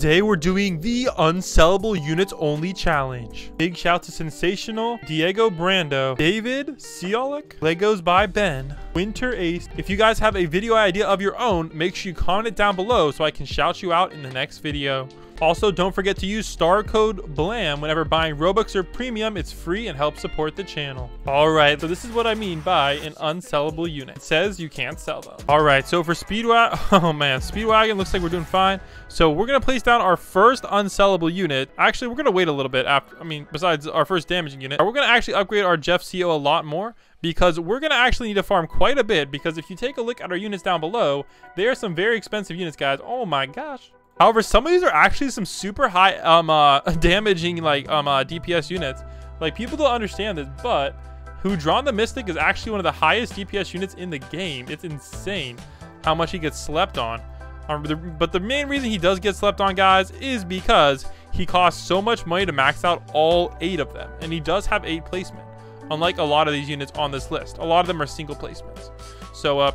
Today we're doing the unsellable units only challenge. Big shout to Sensational, Diego Brando, David Ciolic, Legos by Ben, Winter Ace. If you guys have a video idea of your own, make sure you comment it down below so I can shout you out in the next video. Also, don't forget to use star code BLAM whenever buying Robux or Premium. It's free and helps support the channel. Alright, so this is what I mean by an unsellable unit. It says you can't sell them. Alright, so for Speedwagon, oh man, Speedwagon looks like we're doing fine. So we're going to place down our first unsellable unit. Actually, we're going to wait a little bit after, besides our first damaging unit. We're going to actually upgrade our Jeff CO a lot more, because we're going to actually need to farm quite a bit, because if you take a look at our units down below, they are some very expensive units, guys. Oh my gosh. However, some of these are actually some super high damaging DPS units. Like, people don't understand this, but Hudron the Mystic is actually one of the highest DPS units in the game. It's insane how much he gets slept on. But the main reason he does get slept on, guys, is because he costs so much money to max out all 8 of them. And he does have 8 placement, unlike a lot of these units on this list. A lot of them are single placements. So,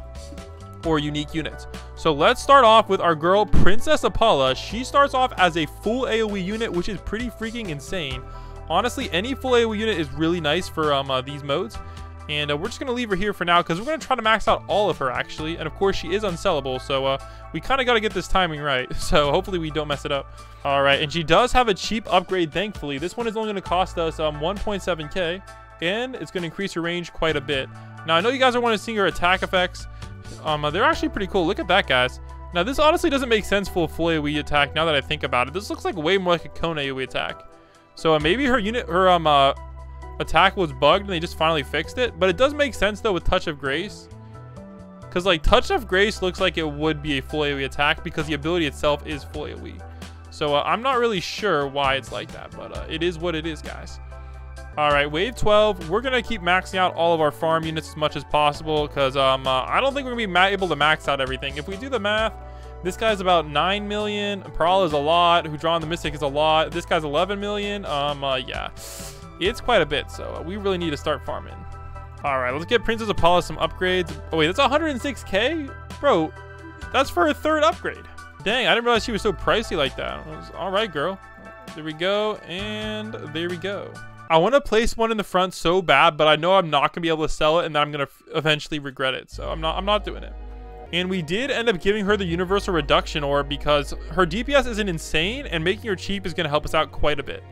or unique units. So let's start off with our girl Princess Apollo. She starts off as a full AoE unit, which is pretty freaking insane. Honestly, any full AoE unit is really nice for these modes. And we're just going to leave her here for now, because we're going to try to max out all of her, actually. And of course, she is unsellable, so we kind of got to get this timing right. So hopefully we don't mess it up. All right, and she does have a cheap upgrade, thankfully. This one is only going to cost us 1.7k, and it's going to increase her range quite a bit. Now, I know you guys are wanting to see her attack effects. They're actually pretty cool. Look at that, guys. Now, this honestly doesn't make sense for a full AoE attack now that I think about it. This looks like way more like a cone AoE attack. So maybe her attack was bugged and they just finally fixed it. But it does make sense, though, with Touch of Grace. Because, like, Touch of Grace looks like it would be a full AoE attack because the ability itself is full AoE. So I'm not really sure why it's like that, but it is what it is, guys. All right, wave 12. We're going to keep maxing out all of our farm units as much as possible, because I don't think we're going to be able to max out everything. If we do the math, this guy's about 9 million. Prowl is a lot. Hudron the Mystic is a lot. This guy's 11 million. Yeah, it's quite a bit, so we really need to start farming. All right, let's get Princess Apollo some upgrades. Oh, wait, that's 106k? Bro, that's for her 3rd upgrade. Dang, I didn't realize she was so pricey like that. All right, girl. There we go, and there we go. I want to place one in the front so bad, but I know I'm not going to be able to sell it, and then I'm going to eventually regret it. So I'm not doing it. And we did end up giving her the Universal Reduction Orb because her DPS isn't insane, and making her cheap is going to help us out quite a bit.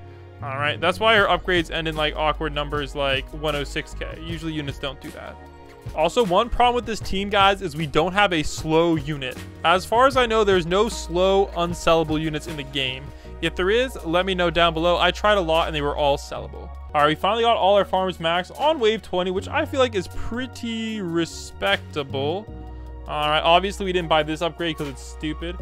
All right, that's why her upgrades end in like awkward numbers like 106k. Usually units don't do that. Also, one problem with this team, guys, is we don't have a slow unit. As far as I know, there's no slow unsellable units in the game. If there is, let me know down below. I tried a lot and they were all sellable. All right, we finally got all our farmers max on wave 20, which I feel like is pretty respectable. All right, obviously we didn't buy this upgrade because it's stupid.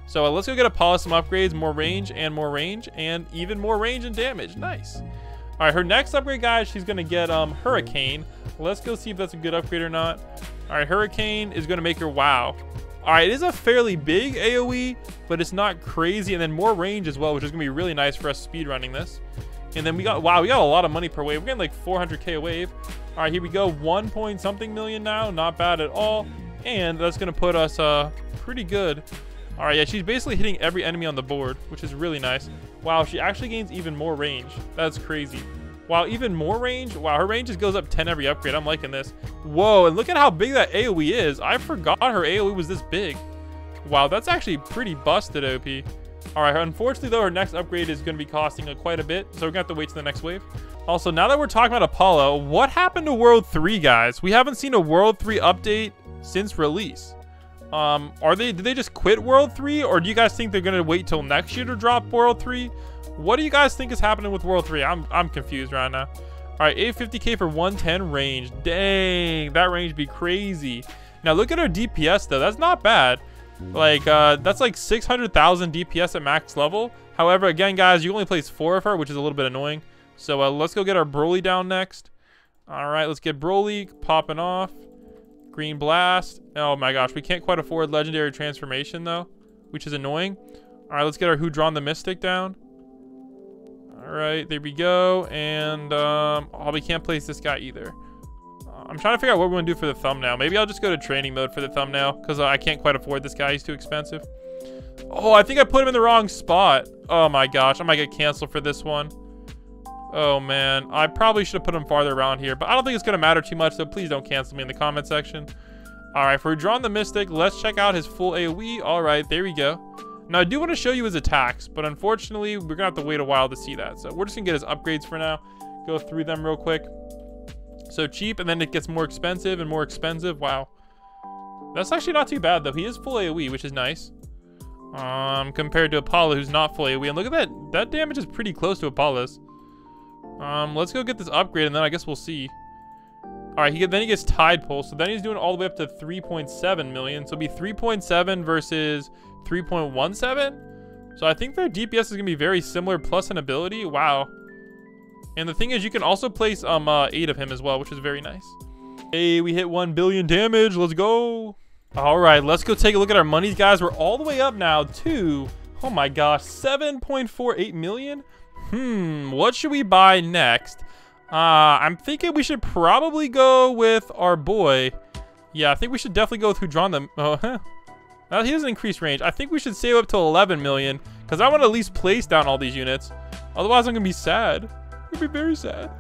So let's go get Apollo some upgrades, more range, and even more range and damage. Nice. All right, her next upgrade, guys, she's going to get Hurricane. Let's go see if that's a good upgrade or not. All right, Hurricane is going to make her wow. All right, it is a fairly big AoE, but it's not crazy. And then more range as well, which is going to be really nice for us speedrunning this. And then we got a lot of money per wave. We're getting like 400k a wave. All right, here we go. 1 point something million now. Not bad at all. And that's going to put us pretty good. All right, yeah, she's basically hitting every enemy on the board, which is really nice. Wow, she actually gains even more range. That's crazy. Wow, even more range? Wow, her range just goes up 10 every upgrade. I'm liking this. Whoa, and look at how big that AoE is. I forgot her AoE was this big. Wow, that's actually pretty busted, OP. All right, unfortunately, though, her next upgrade is going to be costing quite a bit, so we're going to have to wait till the next wave. Also, now that we're talking about Apollo, what happened to World 3, guys? We haven't seen a World 3 update since release. Did they just quit World 3, or do you guys think they're going to wait till next year to drop World 3? What do you guys think is happening with World 3? I'm confused right now. All right, 850k for 110 range. Dang, that range be crazy. Now look at her DPS though. That's not bad. Like that's like 600,000 DPS at max level. However, again, guys, you only place 4 of her, which is a little bit annoying. So let's go get our Broly down next. All right, let's get Broly popping off. Green Blast. Oh my gosh, we can't quite afford Legendary Transformation though, which is annoying. All right, let's get our Hudron the Mystic down. All right, there we go. And oh, we can't place this guy either. I'm trying to figure out what we're going to do for the thumbnail. Maybe I'll just go to training mode for the thumbnail because I can't quite afford this guy. He's too expensive. Oh, I think I put him in the wrong spot. Oh my gosh, I might get canceled for this one. Oh man, I probably should have put him farther around here, but I don't think it's gonna matter too much, so please don't cancel me in the comment section. All right, for Hudron the Mystic, let's check out his full AoE. All right, there we go. Now, I do want to show you his attacks, but unfortunately, we're gonna have to wait a while to see that. So we're just gonna get his upgrades for now. Go through them real quick. So cheap, and then it gets more expensive and more expensive. Wow. That's actually not too bad, though. He is full AoE, which is nice. Compared to Apollo, who's not full AoE. And look at that. That damage is pretty close to Apollo's. Let's go get this upgrade, and then I guess we'll see. All right, then he gets Tide Pulse. So then he's doing all the way up to 3.7 million. So it'll be 3.7 versus 3.17. So I think their DPS is going to be very similar, plus an ability. Wow. And the thing is, you can also place 8 of him as well, which is very nice. Hey, we hit 1 billion damage. Let's go. All right, let's go take a look at our monies, guys. We're all the way up now to, oh my gosh, 7.48 million. What should we buy next? I'm thinking we should probably go with our boy. Yeah, I think we should definitely go with Hudron the... Oh, he has an increased range. I think we should save up to 11 million because I want to at least place down all these units. Otherwise, I'm going to be sad. I'm going to be very sad.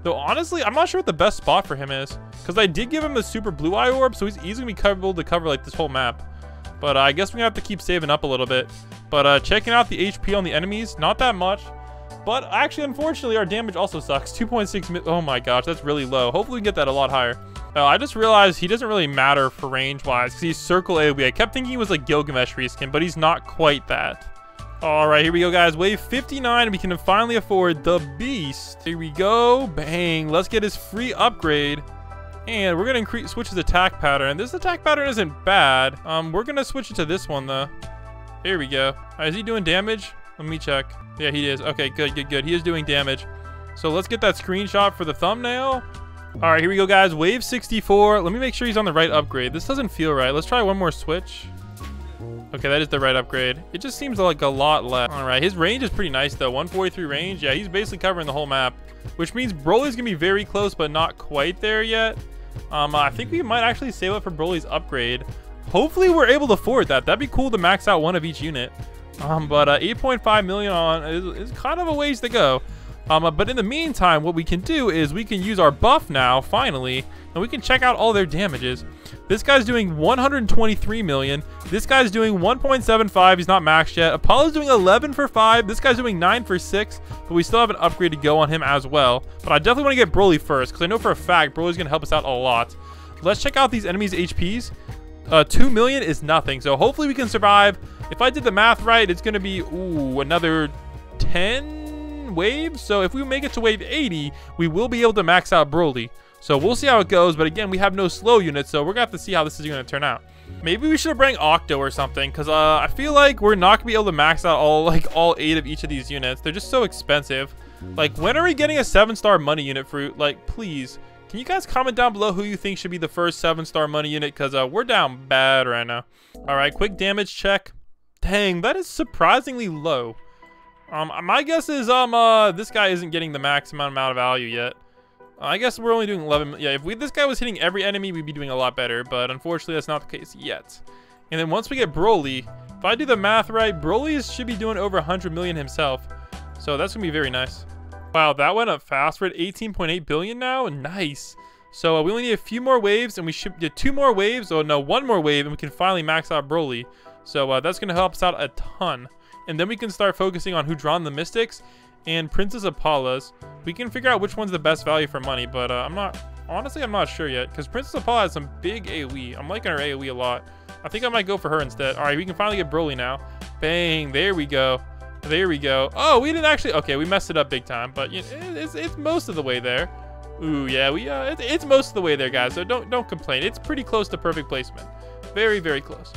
Though, honestly, I'm not sure what the best spot for him is because I did give him the super blue eye orb, so he's easily able to cover like this whole map. But I guess we're going to have to keep saving up a little bit. But checking out the HP on the enemies, not that much. But actually, unfortunately, our damage also sucks. 2.6 mil. Oh my gosh, that's really low. Hopefully, we can get that a lot higher. I just realized he doesn't really matter for range-wise because he's circle AoE. I kept thinking he was like Gilgamesh reskin, but he's not quite that. All right, here we go, guys. Wave 59, and we can finally afford the Beast. Here we go. Bang. Let's get his free upgrade. And we're going to switch his attack pattern. This attack pattern isn't bad. We're going to switch it to this one, though. Here we go. All right, is he doing damage? Let me check. Yeah, he is. Okay, good. He is doing damage. So let's get that screenshot for the thumbnail. All right, here we go, guys. Wave 64. Let me make sure he's on the right upgrade. This doesn't feel right. Let's try one more switch. Okay, that is the right upgrade. It just seems like a lot less. All right, his range is pretty nice, though. 143 range. Yeah, he's basically covering the whole map, which means Broly's going to be very close, but not quite there yet. I think we might actually save up for Broly's upgrade. Hopefully, we're able to afford that. That'd be cool to max out one of each unit. But 8.5 million on is kind of a ways to go. But in the meantime, what we can do is we can use our buff now, finally, and we can check out all their damages. This guy's doing 123 million. This guy's doing 1.75. He's not maxed yet. Apollo's doing 11 for 5. This guy's doing 9 for 6, but we still have an upgrade to go on him as well. But I definitely want to get Broly first because I know for a fact Broly's going to help us out a lot. Let's check out these enemies' HPs. 2 million is nothing, so hopefully we can survive. If I did the math right, it's going to be, another 10 waves. So if we make it to wave 80, we will be able to max out Broly. So we'll see how it goes. But again, we have no slow units, so we're going to have to see how this is going to turn out. Maybe we should bring Octo or something, because I feel like we're not going to be able to max out all 8 of each of these units. They're just so expensive. Like, when are we getting a 7-star money unit, Fruit? Like, please. Can you guys comment down below who you think should be the first 7-star money unit? Because we're down bad right now. All right, quick damage check. Dang, that is surprisingly low. My guess is this guy isn't getting the maximum amount of value yet. I guess we're only doing 11. Yeah, if this guy was hitting every enemy, we'd be doing a lot better. But unfortunately, that's not the case yet. And then once we get Broly, if I do the math right, Broly should be doing over 100 million himself. So that's going to be very nice. Wow, that went up fast. We're at 18.8 billion now. Nice. So we only need a few more waves, and we should get 2 more waves. Oh, no, 1 more wave, and we can finally max out Broly. So that's going to help us out a ton. And then we can start focusing on Hudron the Mystics and Princess Apollo's. We can figure out which one's the best value for money, but honestly, I'm not sure yet, because Princess Apollo has some big AoE. I'm liking her AoE a lot. I think I might go for her instead. All right, we can finally get Broly now. Bang, there we go. There we go. Oh, we didn't actually, okay, we messed it up big time, but you know, it's most of the way there. Ooh, yeah, it's most of the way there, guys, so don't complain. It's pretty close to perfect placement. Very, very close.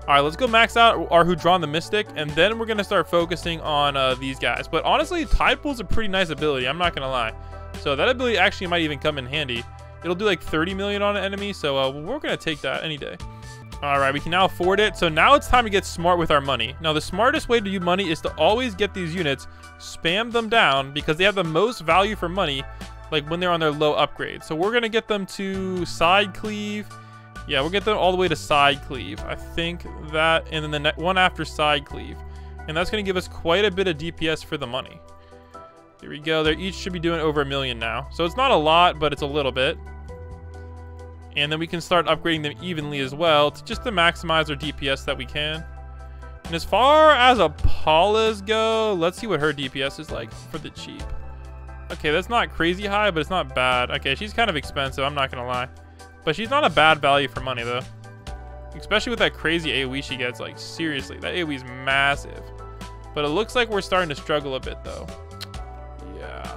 All right, let's go max out our Hudron the Mystic, and then we're going to start focusing on these guys. But honestly, Tide Pool's a pretty nice ability. I'm not going to lie. So that ability actually might even come in handy. It'll do like 30 million on an enemy, so we're going to take that any day. All right, we can now afford it. So now it's time to get smart with our money. Now, the smartest way to do money is to always get these units, spam them down, because they have the most value for money, like when they're on their low upgrade. So we're going to get them to side cleave. Yeah, we'll get them all the way to side cleave. I think that, and then the one after side cleave. And that's going to give us quite a bit of DPS for the money. Here we go. They each should be doing over 1 million now. So it's not a lot, but it's a little bit. And then we can start upgrading them evenly as well, just to maximize our DPS that we can. And as far as Apollas go, let's see what her DPS is like for the cheap. Okay, that's not crazy high, but it's not bad. Okay, she's kind of expensive, I'm not going to lie. But she's not a bad value for money, though. Especially with that crazy AoE she gets. Like, seriously, that AoE is massive. But it looks like we're starting to struggle a bit, though. Yeah.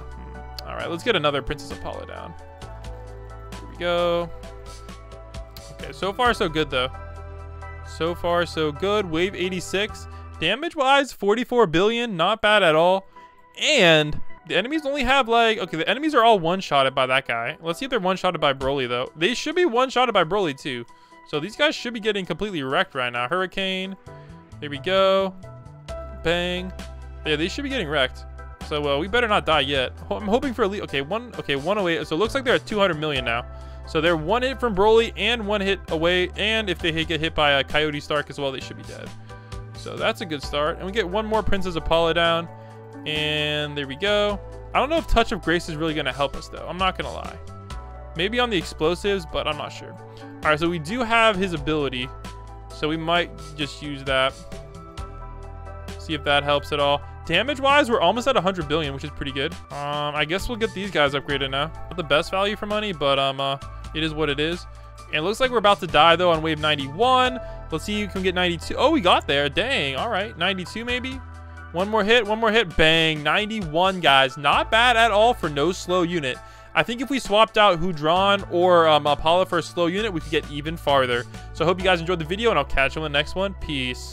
All right, let's get another Princess Apollo down. Here we go. Okay, so far so good, though. So far so good. Wave 86. Damage-wise, 44 billion. Not bad at all. And the enemies only have, like... Okay, the enemies are all one-shotted by that guy. Let's see if they're one-shotted by Broly, though. They should be one-shotted by Broly, too. So these guys should be getting completely wrecked right now. Hurricane. There we go. Bang. Yeah, they should be getting wrecked. So we better not die yet. I'm hoping for at least... Okay, 108. So it looks like they're at 200 million now. So they're 1 hit from Broly and 1 hit away. And if they get hit by a Coyote Stark as well, they should be dead. So that's a good start. And we get one more Princess Apollo down. And there we go. I don't know if Touch of Grace is really going to help us, though. I'm not going to lie. Maybe on the explosives, but I'm not sure. All right, so we do have his ability. So we might just use that. See if that helps at all. Damage-wise, we're almost at 100 billion, which is pretty good. I guess we'll get these guys upgraded now. Not the best value for money, but it is what it is. And it looks like we're about to die, though, on wave 91. Let's see if we can get 92. Oh, we got there. Dang. All right. 92, maybe? One more hit. Bang. 91, guys. Not bad at all for no slow unit. I think if we swapped out Hudron or Apollo for a slow unit, we could get even farther. So I hope you guys enjoyed the video, and I'll catch you on the next one. Peace.